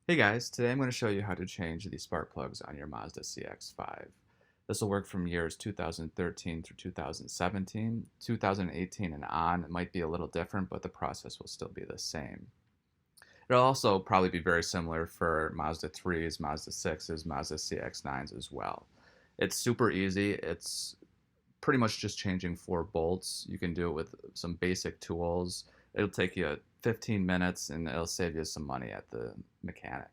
Hey guys, today I'm going to show you how to change the spark plugs on your Mazda CX-5. This will work from years 2013 through 2017. 2018 and on, it might be a little different, but the process will still be the same. It'll also probably be very similar for Mazda 3s, Mazda 6s, Mazda CX-9s as well. It's super easy. It's pretty much just changing four bolts. You can do it with some basic tools. It'll take you 15 minutes and it'll save you some money at the mechanic.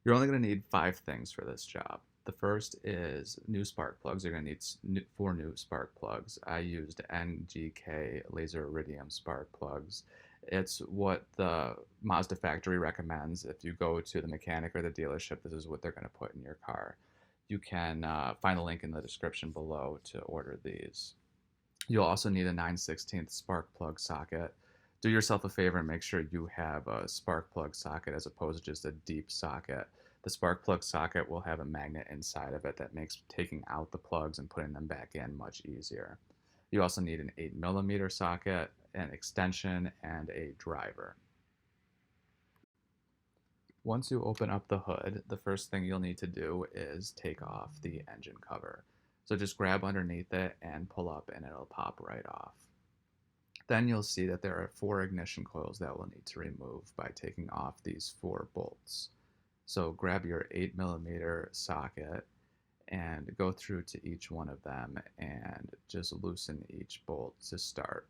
You're only going to need five things for this job. The first is new spark plugs. You're going to need four new spark plugs. I used NGK laser iridium spark plugs. It's what the Mazda factory recommends. If you go to the mechanic or the dealership, this is what they're going to put in your car. You can find the link in the description below to order these. You'll also need a 9/16 spark plug socket. Do yourself a favor and make sure you have a spark plug socket as opposed to just a deep socket. The spark plug socket will have a magnet inside of it that makes taking out the plugs and putting them back in much easier. You also need an 8mm socket, an extension, and a driver. Once you open up the hood, the first thing you'll need to do is take off the engine cover. So just grab underneath it and pull up and it'll pop right off. Then you'll see that there are four ignition coils that we'll need to remove by taking off these four bolts. So grab your 8mm socket and go through to each one of them and just loosen each bolt to start.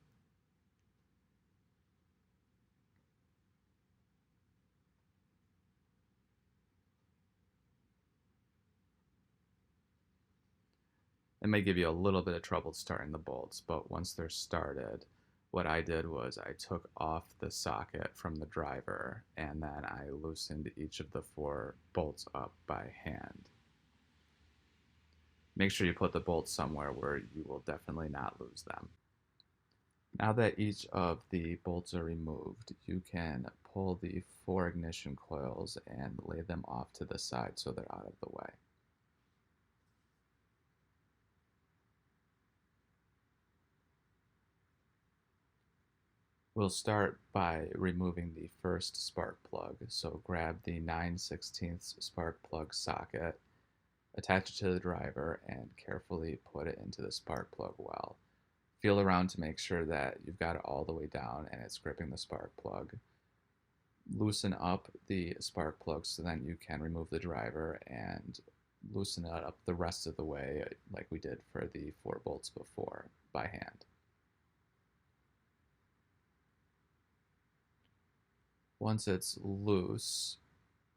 It may give you a little bit of trouble starting the bolts, but once they're started, what I did was I took off the socket from the driver and then I loosened each of the four bolts up by hand. Make sure you put the bolts somewhere where you will definitely not lose them. Now that each of the bolts are removed, you can pull the four ignition coils and lay them off to the side so they're out of the way. We'll start by removing the first spark plug. So grab the 9/16 spark plug socket, attach it to the driver, and carefully put it into the spark plug well. Feel around to make sure that you've got it all the way down and it's gripping the spark plug. Loosen up the spark plug so then you can remove the driver and loosen it up the rest of the way like we did for the four bolts before by hand. Once it's loose,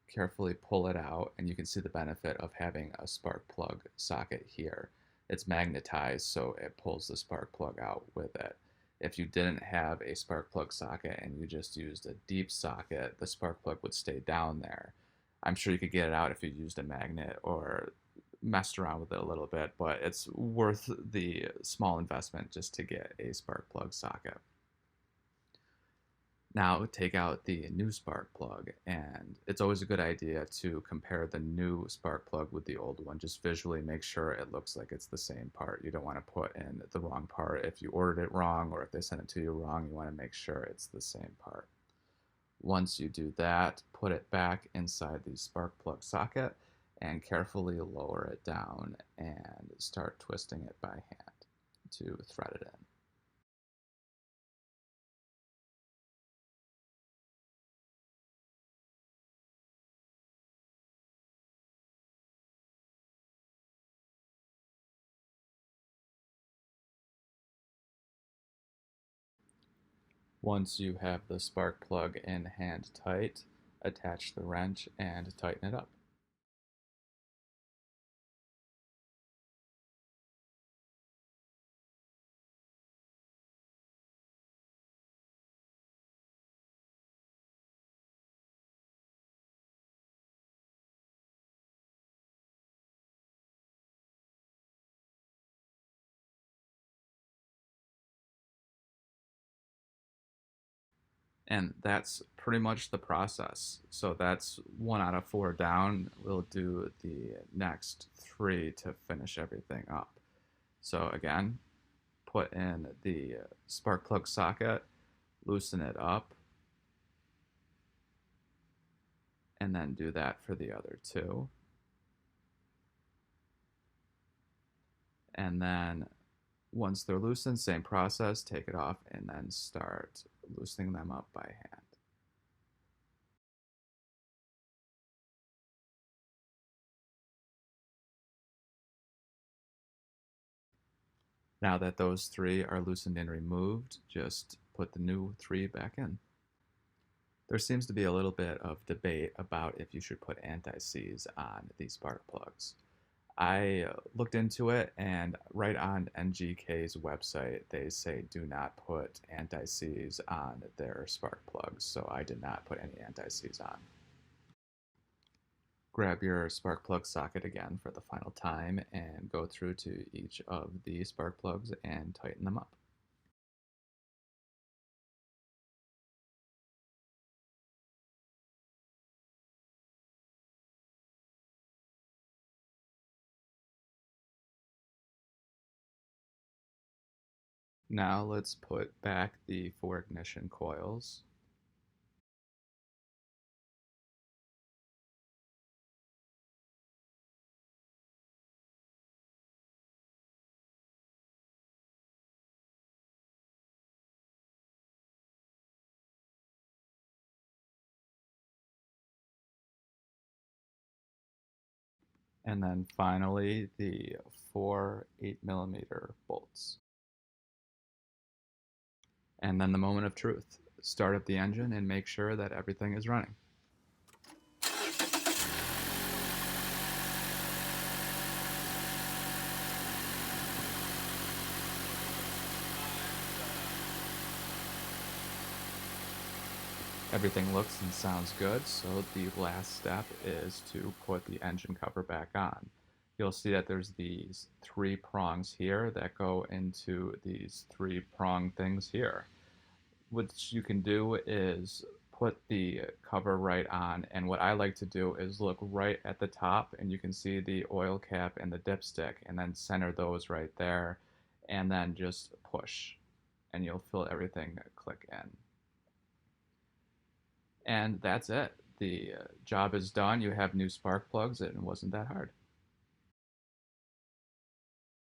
carefully pull it out and you can see the benefit of having a spark plug socket here. It's magnetized so it pulls the spark plug out with it. If you didn't have a spark plug socket and you just used a deep socket, the spark plug would stay down there. I'm sure you could get it out if you used a magnet or messed around with it a little bit, but it's worth the small investment just to get a spark plug socket. Now take out the new spark plug, and it's always a good idea to compare the new spark plug with the old one. Just visually make sure it looks like it's the same part. You don't want to put in the wrong part if you ordered it wrong or if they sent it to you wrong. You want to make sure it's the same part. Once you do that, put it back inside the spark plug socket and carefully lower it down and start twisting it by hand to thread it in. Once you have the spark plug in hand tight, attach the wrench and tighten it up. And that's pretty much the process. So that's one out of four down. We'll do the next three to finish everything up. So again, put in the spark plug socket, loosen it up, and then do that for the other two. And then once they're loosened, same process, take it off and then start loosening them up by hand. Now that those three are loosened and removed, just put the new three back in. There seems to be a little bit of debate about if you should put anti-seize on these spark plugs. I looked into it, and right on NGK's website, they say do not put anti-seize on their spark plugs, so I did not put any anti-seize on. Grab your spark plug socket again for the final time and go through to each of the spark plugs and tighten them up. Now let's put back the four ignition coils. And then finally the four 8mm bolts. And then the moment of truth. Start up the engine and make sure that everything is running. Everything looks and sounds good, so the last step is to put the engine cover back on. You'll see that there's these three prongs here that go into these three prong things here. What you can do is put the cover right on, and what I like to do is look right at the top, and you can see the oil cap and the dipstick, and then center those right there, and then just push, and you'll feel everything click in. And that's it. The job is done. You have new spark plugs. It wasn't that hard.